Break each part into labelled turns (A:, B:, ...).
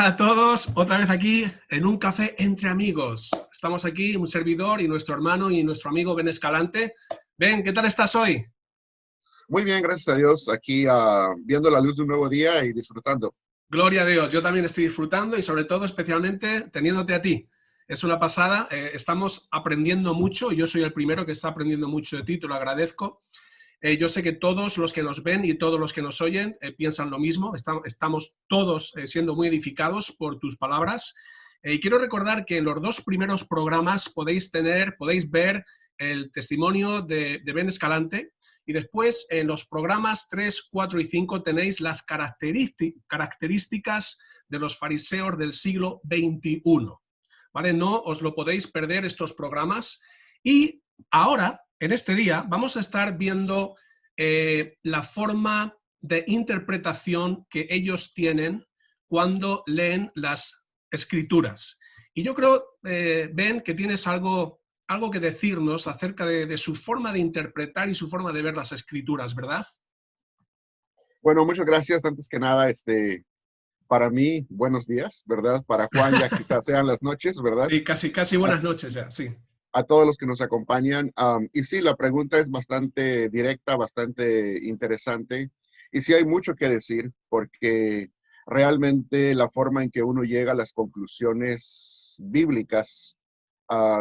A: tal a todos? Otra vez aquí en un café entre amigos. Estamos aquí, un servidor y nuestro hermano y nuestro amigo Ben Escalante. Ben, ¿qué tal estás hoy?
B: Muy bien, gracias a Dios, aquí viendo la luz de un nuevo día y disfrutando.
A: Gloria a Dios, yo también estoy disfrutando y sobre todo, especialmente, teniéndote a ti. Es una pasada, estamos aprendiendo mucho, yo soy el primero que está aprendiendo mucho de ti, te lo agradezco. Yo sé que todos los que nos ven y todos los que nos oyen piensan lo mismo, estamos todos siendo muy edificados por tus palabras. Y quiero recordar que en los dos primeros programas podéis ver el testimonio de Ben Escalante y después en los programas 3, 4 y 5 tenéis las características de los fariseos del siglo XXI. ¿Vale? No os lo podéis perder estos programas. Y ahora, en este día, vamos a estar viendo la forma de interpretación que ellos tienen cuando leen las escrituras. Y yo creo, Ben, que tienes algo que decirnos acerca de su forma de interpretar y su forma de ver las escrituras, ¿verdad?
B: Bueno, muchas gracias. Antes que nada, para mí, buenos días, ¿verdad? Para Juan ya quizás sean las noches, ¿verdad?
A: Sí, casi
B: A,
A: buenas noches ya, sí.
B: a todos los que nos acompañan. Y sí, la pregunta es bastante directa, bastante interesante. Y sí hay mucho que decir, porque realmente la forma en que uno llega a las conclusiones bíblicas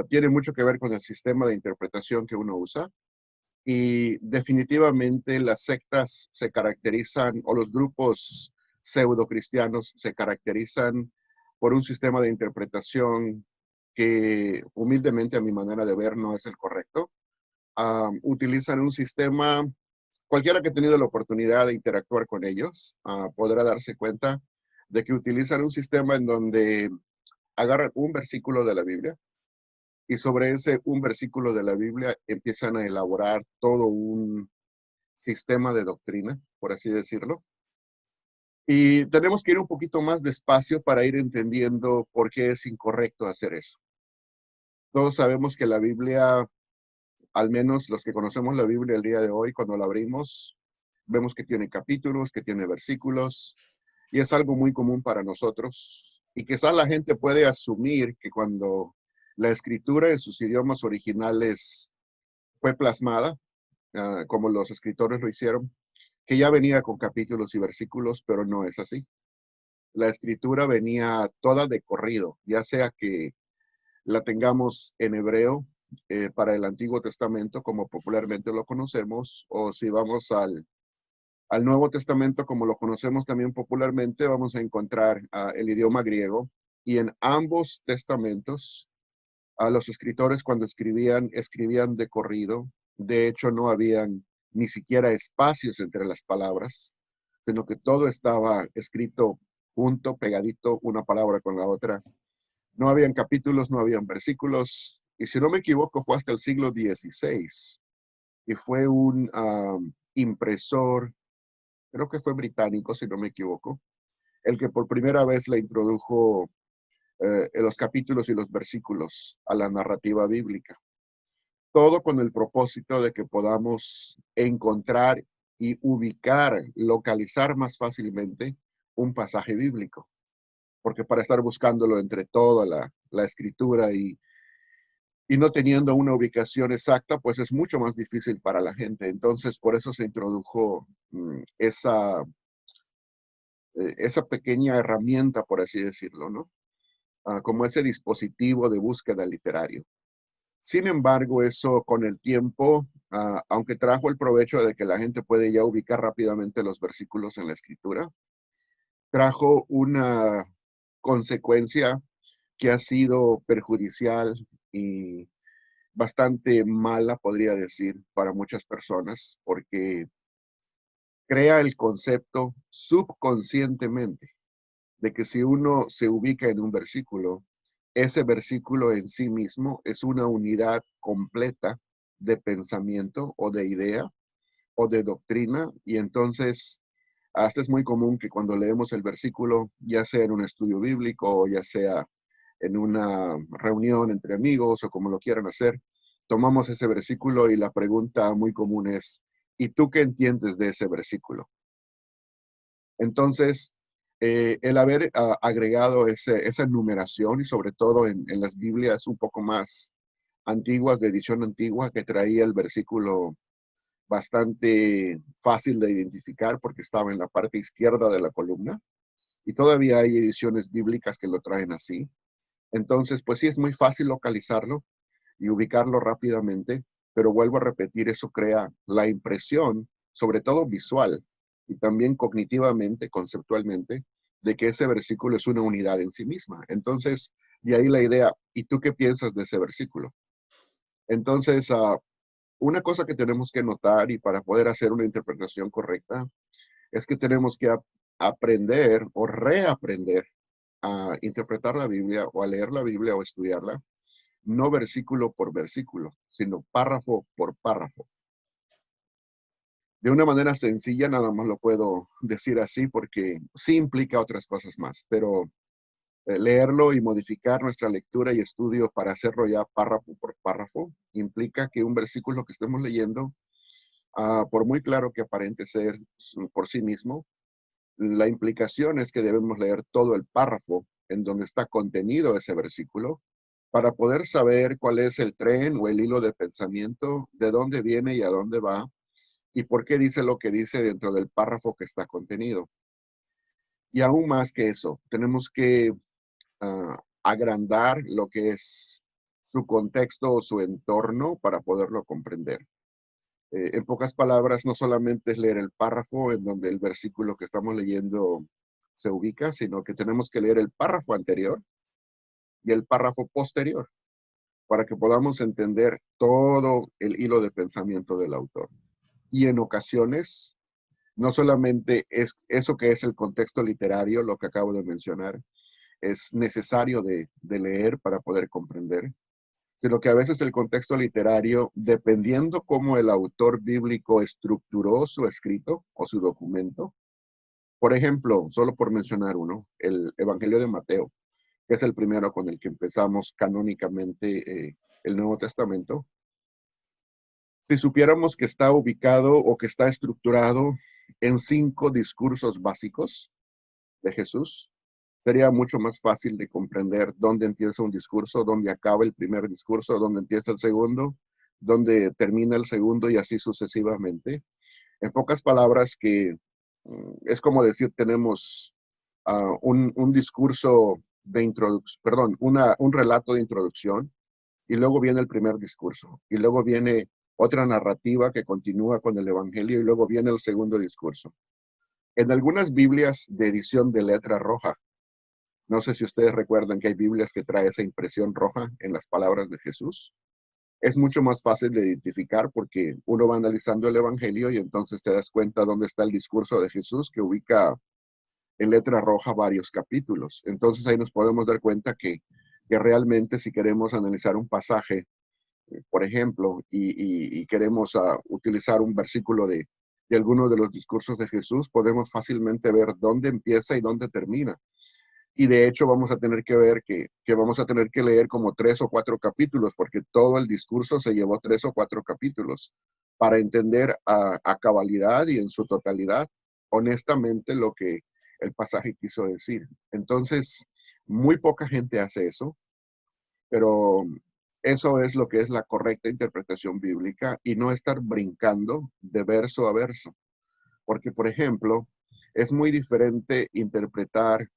B: tiene mucho que ver con el sistema de interpretación que uno usa. Y definitivamente las sectas se caracterizan, o los grupos pseudo cristianos se caracterizan por un sistema de interpretación que humildemente a mi manera de ver no es el correcto. Utilizan un sistema, cualquiera que ha tenido la oportunidad de interactuar con ellos podrá darse cuenta de que utilizan un sistema en donde agarran un versículo de la Biblia, y sobre ese un versículo de la Biblia empiezan a elaborar todo un sistema de doctrina, por así decirlo. Y tenemos que ir un poquito más despacio para ir entendiendo por qué es incorrecto hacer eso. Todos sabemos que la Biblia, al menos los que conocemos la Biblia el día de hoy, cuando la abrimos, vemos que tiene capítulos, que tiene versículos, y es algo muy común para nosotros. Y quizás la gente puede asumir que cuando la escritura en sus idiomas originales fue plasmada, como los escritores lo hicieron, que ya venía con capítulos y versículos, pero no es así. La escritura venía toda de corrido, ya sea que la tengamos en hebreo para el Antiguo Testamento, como popularmente lo conocemos, o si vamos al Nuevo Testamento, como lo conocemos también popularmente, vamos a encontrar el idioma griego. Y en ambos testamentos, a los escritores cuando escribían de corrido. De hecho, no habían ni siquiera espacios entre las palabras, sino que todo estaba escrito junto, pegadito, una palabra con la otra. No habían capítulos, no habían versículos. Y si no me equivoco, fue hasta el siglo XVI. Y fue un impresor, creo que fue británico, si no me equivoco, el que por primera vez le introdujo los capítulos y los versículos a la narrativa bíblica. Todo con el propósito de que podamos encontrar y ubicar, localizar más fácilmente un pasaje bíblico. Porque para estar buscándolo entre toda la escritura y no teniendo una ubicación exacta, pues es mucho más difícil para la gente. Entonces, por eso se introdujo esa pequeña herramienta, por así decirlo, ¿no? Como ese dispositivo de búsqueda literario. Sin embargo, eso con el tiempo, aunque trajo el provecho de que la gente puede ya ubicar rápidamente los versículos en la escritura, trajo una consecuencia que ha sido perjudicial y bastante mala, podría decir, para muchas personas, porque crea el concepto subconscientemente de que si uno se ubica en un versículo, ese versículo en sí mismo es una unidad completa de pensamiento o de idea o de doctrina, y entonces hasta es muy común que cuando leemos el versículo, ya sea en un estudio bíblico o ya sea en una reunión entre amigos o como lo quieran hacer, tomamos ese versículo y la pregunta muy común es, ¿y tú qué entiendes de ese versículo? Entonces, El haber agregado esa numeración y sobre todo en las Biblias un poco más antiguas, de edición antigua, que traía el versículo bastante fácil de identificar porque estaba en la parte izquierda de la columna y todavía hay ediciones bíblicas que lo traen así. Entonces, pues sí, es muy fácil localizarlo y ubicarlo rápidamente, pero vuelvo a repetir, eso crea la impresión, sobre todo visual y también cognitivamente, conceptualmente, de que ese versículo es una unidad en sí misma. Entonces, de ahí la idea, ¿y tú qué piensas de ese versículo? Entonces, una cosa que tenemos que notar y para poder hacer una interpretación correcta es que tenemos que aprender o reaprender a interpretar la Biblia o a leer la Biblia o estudiarla, no versículo por versículo, sino párrafo por párrafo. De una manera sencilla, nada más lo puedo decir así porque sí implica otras cosas más, pero leerlo y modificar nuestra lectura y estudio para hacerlo ya párrafo por párrafo implica que un versículo que estemos leyendo, por muy claro que aparente ser por sí mismo, la implicación es que debemos leer todo el párrafo en donde está contenido ese versículo para poder saber cuál es el tren o el hilo de pensamiento, de dónde viene y a dónde va, y por qué dice lo que dice dentro del párrafo que está contenido. Y aún más que eso, tenemos que agrandar lo que es su contexto o su entorno para poderlo comprender. En pocas palabras, no solamente es leer el párrafo en donde el versículo que estamos leyendo se ubica, sino que tenemos que leer el párrafo anterior y el párrafo posterior para que podamos entender todo el hilo de pensamiento del autor. Y en ocasiones, no solamente es eso que es el contexto literario, lo que acabo de mencionar, es necesario de leer para poder comprender, sino que a veces el contexto literario, dependiendo cómo el autor bíblico estructuró su escrito o su documento, por ejemplo, solo por mencionar uno, el Evangelio de Mateo, que es el primero con el que empezamos canónicamente el Nuevo Testamento. Si supiéramos que está ubicado o que está estructurado en 5 discursos básicos de Jesús, sería mucho más fácil de comprender dónde empieza un discurso, dónde acaba el primer discurso, dónde empieza el segundo, dónde termina el segundo y así sucesivamente. En pocas palabras, que es como decir, tenemos un discurso de introducción, perdón, un relato de introducción y luego viene el primer discurso y luego viene otra narrativa que continúa con el Evangelio y luego viene el segundo discurso. En algunas Biblias de edición de letra roja, no sé si ustedes recuerdan que hay Biblias que trae esa impresión roja en las palabras de Jesús. Es mucho más fácil de identificar porque uno va analizando el Evangelio y entonces te das cuenta dónde está el discurso de Jesús que ubica en letra roja varios capítulos. Entonces ahí nos podemos dar cuenta que realmente si queremos analizar un pasaje, por ejemplo, y queremos utilizar un versículo de alguno de los discursos de Jesús, podemos fácilmente ver dónde empieza y dónde termina. Y de hecho vamos a tener que ver que vamos a tener que leer como 3 o 4 capítulos, porque todo el discurso se llevó 3 o 4 capítulos para entender a cabalidad y en su totalidad, honestamente, lo que el pasaje quiso decir. Entonces, muy poca gente hace eso, pero eso es lo que es la correcta interpretación bíblica y no estar brincando de verso a verso. Porque, por ejemplo, es muy diferente interpretar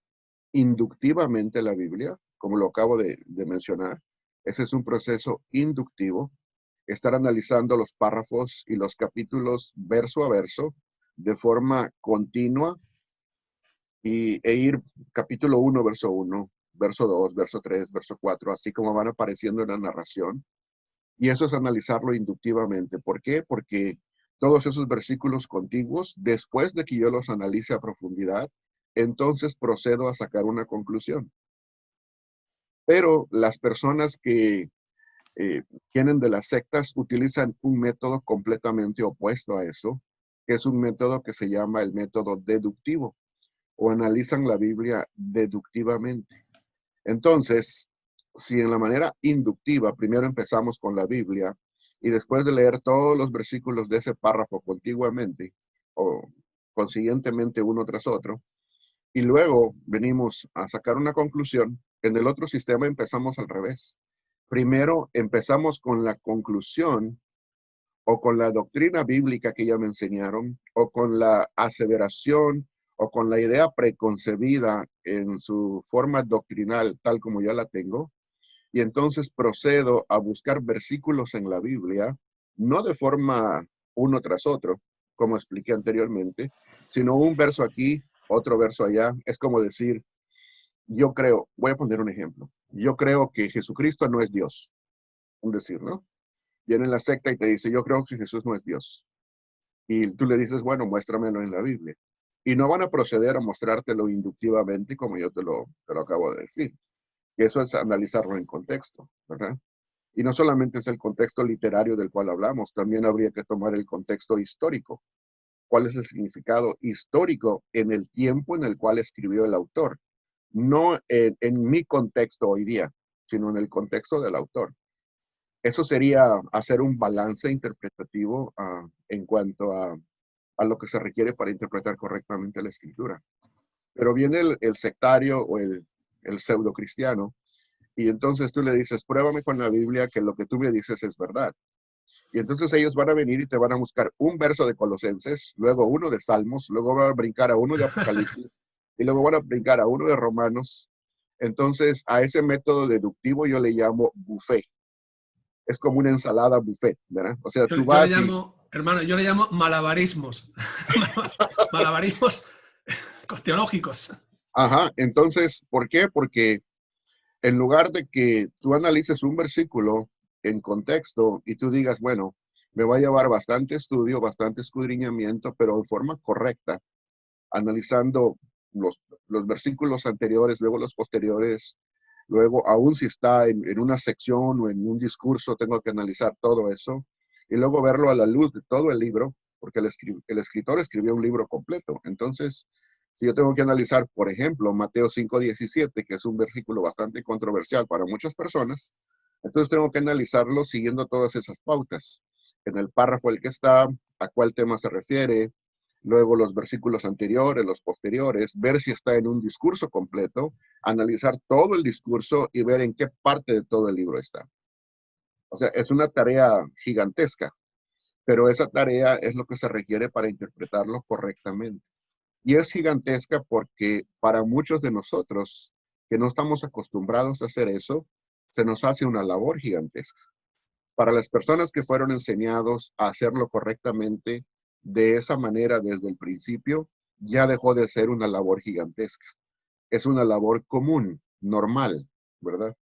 B: inductivamente la Biblia, como lo acabo de mencionar. Ese es un proceso inductivo, estar analizando los párrafos y los capítulos verso a verso de forma continua e ir capítulo 1, verso 1, verso 2, verso 3, verso 4, así como van apareciendo en la narración. Y eso es analizarlo inductivamente. ¿Por qué? Porque todos esos versículos contiguos, después de que yo los analice a profundidad, entonces procedo a sacar una conclusión. Pero las personas que vienen de las sectas utilizan un método completamente opuesto a eso, que es un método que se llama el método deductivo, o analizan la Biblia deductivamente. Entonces, si en la manera inductiva primero empezamos con la Biblia y después de leer todos los versículos de ese párrafo contiguamente o consiguientemente uno tras otro, y luego venimos a sacar una conclusión. En el otro sistema empezamos al revés. Primero empezamos con la conclusión o con la doctrina bíblica que ya me enseñaron, o con la aseveración, o con la idea preconcebida en su forma doctrinal, tal como ya la tengo, y entonces procedo a buscar versículos en la Biblia, no de forma uno tras otro, como expliqué anteriormente, sino un verso aquí, otro verso allá. Es como decir, yo creo, voy a poner un ejemplo, yo creo que Jesucristo no es Dios, un decir, ¿no? Viene la secta y te dice, yo creo que Jesús no es Dios. Y tú le dices, bueno, muéstramelo en la Biblia. Y no van a proceder a mostrártelo inductivamente como yo te lo acabo de decir. Que eso es analizarlo en contexto, ¿verdad? Y no solamente es el contexto literario del cual hablamos, también habría que tomar el contexto histórico. ¿Cuál es el significado histórico en el tiempo en el cual escribió el autor? No en mi contexto hoy día, sino en el contexto del autor. Eso sería hacer un balance interpretativo en cuanto a lo que se requiere para interpretar correctamente la escritura. Pero viene el sectario o el pseudo cristiano y entonces tú le dices, pruébame con la Biblia que lo que tú me dices es verdad. Y entonces ellos van a venir y te van a buscar un verso de Colosenses, luego uno de Salmos, luego van a brincar a uno de Apocalipsis y luego van a brincar a uno de Romanos. Entonces a ese método deductivo yo le llamo buffet. Es como una ensalada buffet, ¿verdad? O sea, tú
A: Yo le
B: vas y...
A: llamo, hermano, yo le llamo malabarismos. Malabarismos teológicos.
B: Ajá, entonces, ¿por qué? Porque en lugar de que tú analices un versículo en contexto y tú digas, bueno, me va a llevar bastante estudio, bastante escudriñamiento, pero de forma correcta, analizando los versículos anteriores, luego los posteriores, luego, aún si está en una sección o en un discurso, tengo que analizar todo eso y luego verlo a la luz de todo el libro, porque el escritor escribió un libro completo. Entonces, si yo tengo que analizar, por ejemplo, Mateo 5:17, que es un versículo bastante controversial para muchas personas, entonces tengo que analizarlo siguiendo todas esas pautas. En el párrafo el que está, a cuál tema se refiere, luego los versículos anteriores, los posteriores, ver si está en un discurso completo, analizar todo el discurso y ver en qué parte de todo el libro está. O sea, es una tarea gigantesca, pero esa tarea es lo que se requiere para interpretarlo correctamente. Y es gigantesca porque para muchos de nosotros que no estamos acostumbrados a hacer eso, se nos hace una labor gigantesca. Para las personas que fueron enseñados a hacerlo correctamente de esa manera desde el principio, ya dejó de ser una labor gigantesca. Es una labor común, normal, ¿verdad?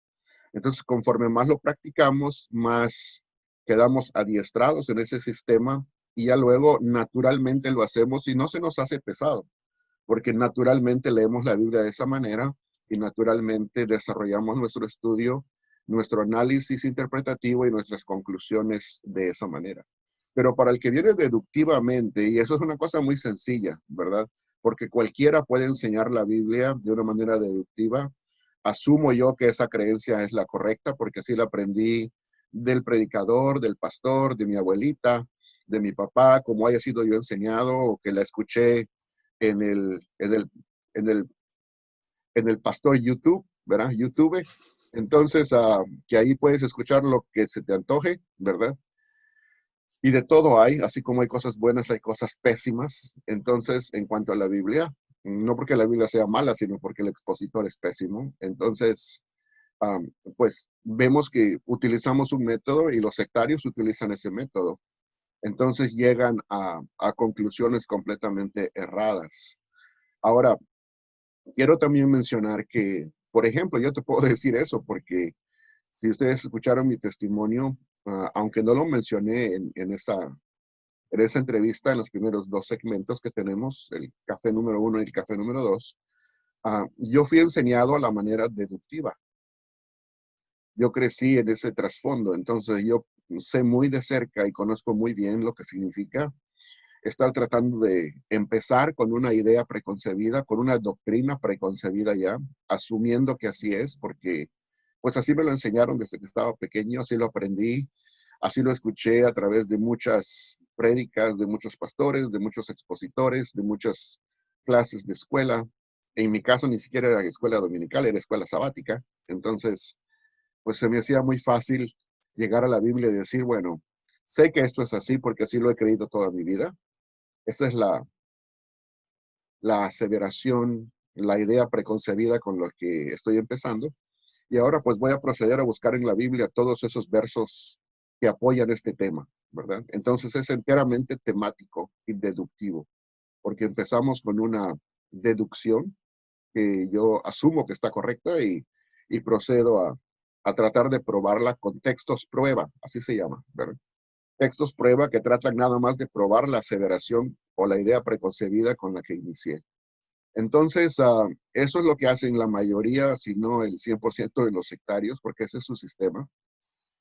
B: Entonces, conforme más lo practicamos, más quedamos adiestrados en ese sistema y ya luego naturalmente lo hacemos y no se nos hace pesado, porque naturalmente leemos la Biblia de esa manera y naturalmente desarrollamos nuestro estudio, nuestro análisis interpretativo y nuestras conclusiones de esa manera. Pero para el que viene deductivamente, y eso es una cosa muy sencilla, ¿verdad? Porque cualquiera puede enseñar la Biblia de una manera deductiva. Asumo yo que esa creencia es la correcta porque así la aprendí del predicador, del pastor, de mi abuelita, de mi papá, como haya sido yo enseñado o que la escuché en en el, en el pastor YouTube, ¿verdad? YouTube. Entonces, que ahí puedes escuchar lo que se te antoje, ¿verdad? Y de todo hay, así como hay cosas buenas, hay cosas pésimas. Entonces, en cuanto a la Biblia, no porque la Biblia sea mala, sino porque el expositor es pésimo. Entonces, pues vemos que utilizamos un método y los sectarios utilizan ese método. Entonces llegan a conclusiones completamente erradas. Ahora, quiero también mencionar que, por ejemplo, yo te puedo decir eso porque si ustedes escucharon mi testimonio, aunque no lo mencioné en esa entrevista, en los primeros dos segmentos que tenemos, el café número 1 y el café número 2, yo fui enseñado a la manera deductiva. Yo crecí en ese trasfondo, entonces yo sé muy de cerca y conozco muy bien lo que significa estar tratando de empezar con una idea preconcebida, con una doctrina preconcebida ya, asumiendo que así es, porque pues así me lo enseñaron desde que estaba pequeño, así lo aprendí, así lo escuché a través de muchas prédicas, de muchos pastores, de muchos expositores, de muchas clases de escuela. En mi caso ni siquiera era escuela dominical, era escuela sabática. Entonces, pues se me hacía muy fácil llegar a la Biblia y decir, bueno, sé que esto es así porque así lo he creído toda mi vida. Esa es la aseveración, la idea preconcebida con la que estoy empezando. Y ahora pues voy a proceder a buscar en la Biblia todos esos versos que apoyan este tema, ¿verdad? Entonces es enteramente temático y deductivo, porque empezamos con una deducción que yo asumo que está correcta y procedo a tratar de probarla con textos prueba, así se llama, ¿verdad? Textos prueba que tratan nada más de probar la aseveración o la idea preconcebida con la que inicié. Entonces, eso es lo que hacen la mayoría, si no el 100% de los sectarios, porque ese es su sistema.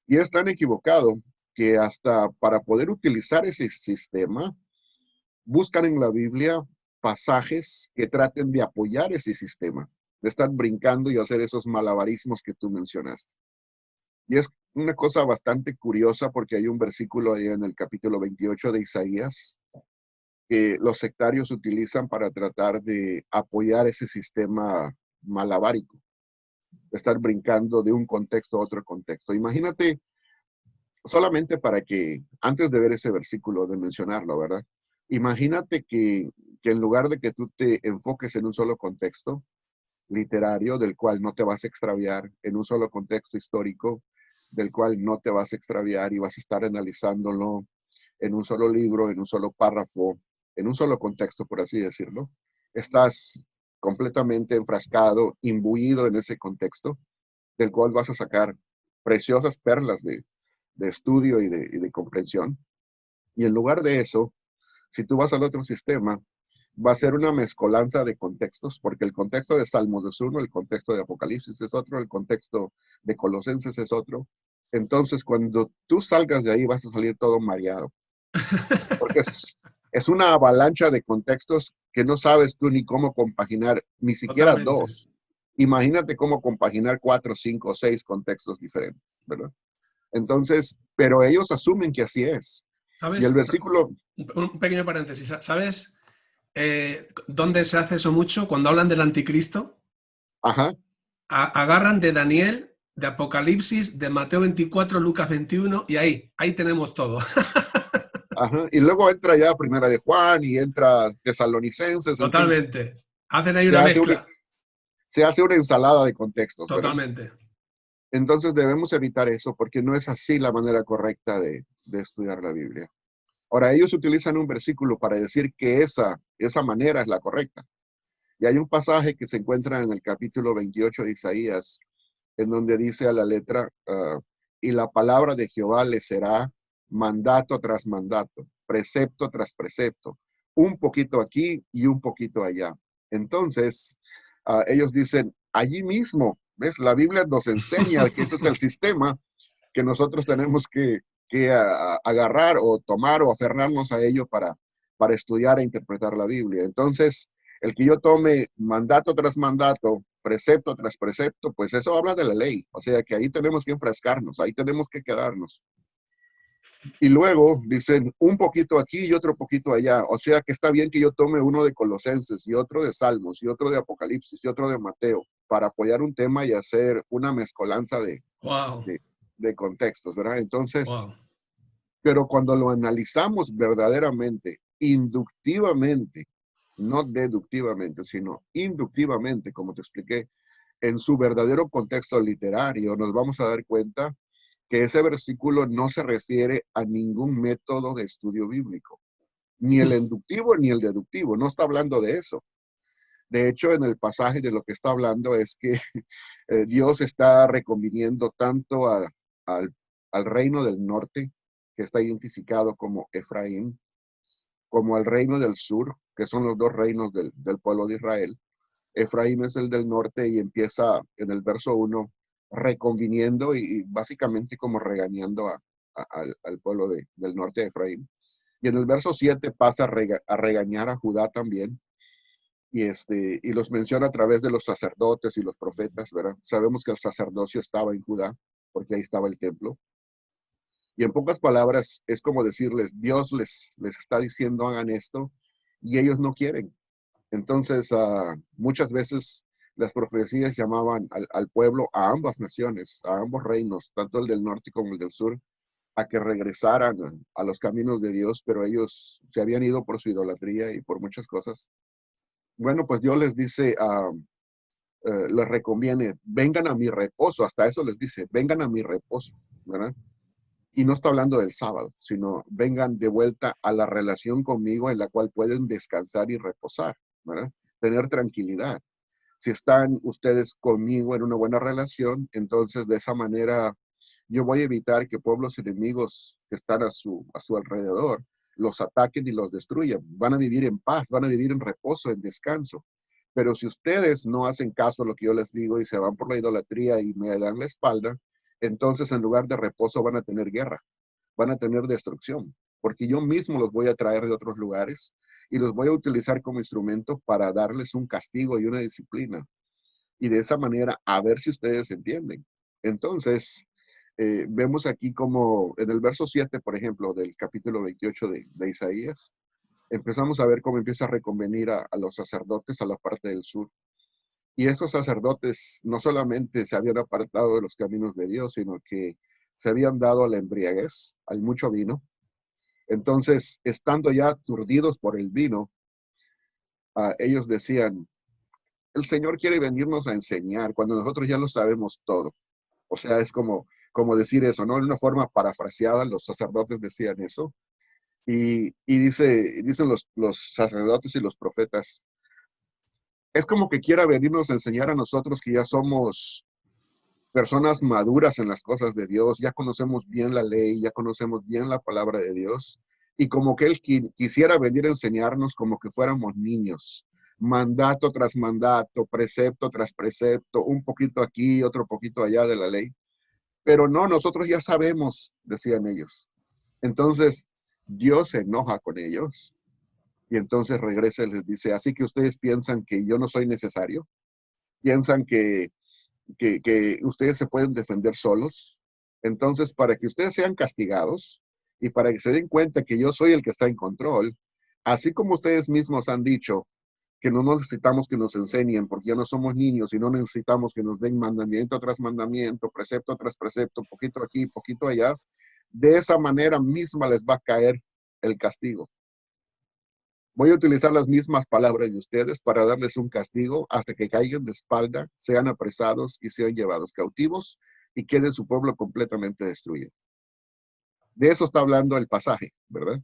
B: Y es tan equivocado que hasta para poder utilizar ese sistema, buscan en la Biblia pasajes que traten de apoyar ese sistema, de estar brincando y hacer esos malabarismos que tú mencionaste. Y es una cosa bastante curiosa porque hay un versículo ahí en el capítulo 28 de Isaías que los sectarios utilizan para tratar de apoyar ese sistema malabárico, de estar brincando de un contexto a otro contexto. Imagínate, solamente para que, antes de ver ese versículo, de mencionarlo, ¿verdad? Imagínate que en lugar de que tú te enfoques en un solo contexto literario, del cual no te vas a extraviar, en un solo contexto histórico, del cual no te vas a extraviar y vas a estar analizándolo en un solo libro, en un solo párrafo, en un solo contexto, por así decirlo. Estás completamente enfrascado, imbuido en ese contexto, del cual vas a sacar preciosas perlas de estudio y de comprensión. Y en lugar de eso, si tú vas al otro sistema, va a ser una mezcolanza de contextos, porque el contexto de Salmos es uno, el contexto de Apocalipsis es otro, el contexto de Colosenses es otro. Entonces, cuando tú salgas de ahí, vas a salir todo mareado, porque es una avalancha de contextos que no sabes tú ni cómo compaginar, ni siquiera
A: Totalmente.
B: dos. Imagínate cómo compaginar 4, 5, 6 contextos diferentes, ¿verdad? Entonces, pero ellos asumen que así es. Y el
A: ¿Sabes?
B: versículo,
A: Un pequeño paréntesis. ¿Sabes dónde se hace eso mucho? Cuando hablan del anticristo,
B: ajá,
A: agarran de Daniel, de Apocalipsis, de Mateo 24, Lucas 21, y ahí tenemos todo.
B: ajá, y luego entra ya Primera de Juan y entra Tesalonicenses, en fin,
A: Totalmente. Hacen ahí
B: se
A: una
B: hace una,
A: mezcla.
B: se hace una ensalada de contextos, ¿verdad?
A: Totalmente.
B: Entonces debemos evitar eso porque no es así la manera correcta de estudiar la Biblia. Ahora, ellos utilizan un versículo para decir que esa manera es la correcta. Y hay un pasaje que se encuentra en el capítulo 28 de Isaías, en donde dice a la letra, y la palabra de Jehová le será mandato tras mandato, precepto tras precepto, un poquito aquí y un poquito allá. Entonces, ellos dicen, allí mismo, ¿ves? La Biblia nos enseña que ese es el sistema que nosotros tenemos que agarrar o tomar o aferrarnos a ello para estudiar e interpretar la Biblia. Entonces, el que yo tome mandato tras mandato, precepto tras precepto, pues eso habla de la ley. O sea que ahí tenemos que enfrascarnos, ahí tenemos que quedarnos. Y luego dicen un poquito aquí y otro poquito allá. O sea que está bien que yo tome uno de Colosenses y otro de Salmos y otro de Apocalipsis y otro de Mateo para apoyar un tema y hacer una mezcolanza
A: Wow.
B: de, de contextos, ¿verdad? Entonces,
A: Wow.
B: pero cuando lo analizamos verdaderamente, inductivamente, no deductivamente, sino inductivamente, como te expliqué, en su verdadero contexto literario, nos vamos a dar cuenta que ese versículo no se refiere a ningún método de estudio bíblico, ni el inductivo ni el deductivo, no está hablando de eso. De hecho, en el pasaje de lo que está hablando es que Dios está reconviniendo tanto al, al reino del norte, que está identificado como Efraín, como al reino del sur, que son los dos reinos del pueblo de Israel. Efraín es el del norte y empieza en el verso 1 reconviniendo y básicamente como regañando al pueblo del norte de Efraín. Y en el verso 7 pasa a regañar a Judá también y los menciona a través de los sacerdotes y los profetas, ¿verdad? Sabemos que el sacerdocio estaba en Judá, porque ahí estaba el templo. Y en pocas palabras, es como decirles, Dios les está diciendo hagan esto, y ellos no quieren. Entonces, muchas veces las profecías llamaban al pueblo, a ambas naciones, a ambos reinos, tanto el del norte como el del sur, a que regresaran a los caminos de Dios, pero ellos se habían ido por su idolatría y por muchas cosas. Bueno, pues Dios les dice, les reconviene, vengan a mi reposo, hasta eso les dice, vengan a mi reposo, ¿verdad? Y no está hablando del sábado, sino vengan de vuelta a la relación conmigo en la cual pueden descansar y reposar, ¿verdad? Tener tranquilidad. Si están ustedes conmigo en una buena relación, entonces de esa manera yo voy a evitar que pueblos enemigos que están a su alrededor los ataquen y los destruyan. Van a vivir en paz, van a vivir en reposo, en descanso. Pero si ustedes no hacen caso a lo que yo les digo y se van por la idolatría y me dan la espalda, entonces en lugar de reposo van a tener guerra, van a tener destrucción, porque yo mismo los voy a traer de otros lugares y los voy a utilizar como instrumento para darles un castigo y una disciplina. Y de esa manera, a ver si ustedes entienden. Entonces, vemos aquí como en el verso 7, por ejemplo, del capítulo 28 de Isaías, empezamos a ver cómo empieza a reconvenir a los sacerdotes a la parte del sur. Y esos sacerdotes no solamente se habían apartado de los caminos de Dios, sino que se habían dado a la embriaguez, al mucho vino. Entonces, estando ya aturdidos por el vino, ellos decían, el Señor quiere venirnos a enseñar cuando nosotros ya lo sabemos todo. O sea, es como decir eso, ¿no? En una forma parafraseada, los sacerdotes decían eso. Y dicen los sacerdotes y los profetas, es como que quiera venirnos a enseñar a nosotros que ya somos personas maduras en las cosas de Dios, ya conocemos bien la ley, ya conocemos bien la palabra de Dios, y como que Él quisiera venir a enseñarnos como que fuéramos niños, mandato tras mandato, precepto tras precepto, un poquito aquí, otro poquito allá de la ley. Pero no, nosotros ya sabemos, decían ellos. Entonces, Dios se enoja con ellos y entonces regresa y les dice, así que ustedes piensan que yo no soy necesario, piensan que ustedes se pueden defender solos. Entonces, para que ustedes sean castigados y para que se den cuenta que yo soy el que está en control, así como ustedes mismos han dicho que no necesitamos que nos enseñen porque ya no somos niños y no necesitamos que nos den mandamiento tras mandamiento, precepto tras precepto, poquito aquí, poquito allá, de esa manera misma les va a caer el castigo. Voy a utilizar las mismas palabras de ustedes para darles un castigo hasta que caigan de espalda, sean apresados y sean llevados cautivos y quede su pueblo completamente destruido. De eso está hablando el pasaje, ¿verdad?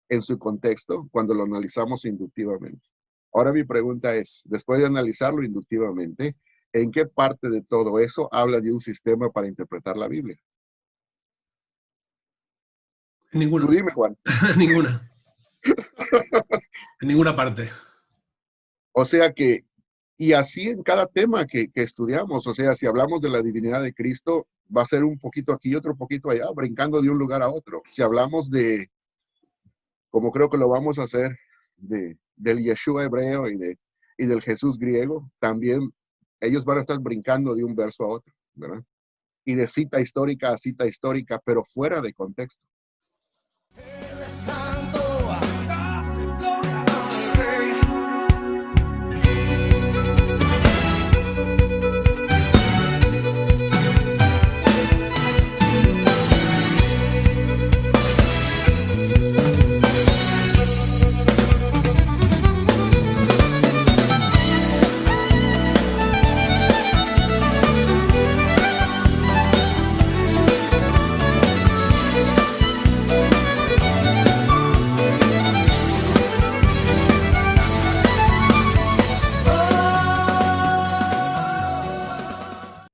B: En su contexto, cuando lo analizamos inductivamente. Ahora mi pregunta es, después de analizarlo inductivamente, ¿en qué parte de todo eso habla de un sistema para interpretar la Biblia?
A: Ninguna.
B: Tú dime, Juan.
A: Ninguna. En ninguna parte.
B: O sea que, y así en cada tema que estudiamos, o sea, si hablamos de la divinidad de Cristo, va a ser un poquito aquí, otro poquito allá, brincando de un lugar a otro. Si hablamos de, como creo que lo vamos a hacer, del Yeshua hebreo y del Jesús griego, también ellos van a estar brincando de un verso a otro, ¿verdad? Y de cita histórica a cita histórica, pero fuera de contexto.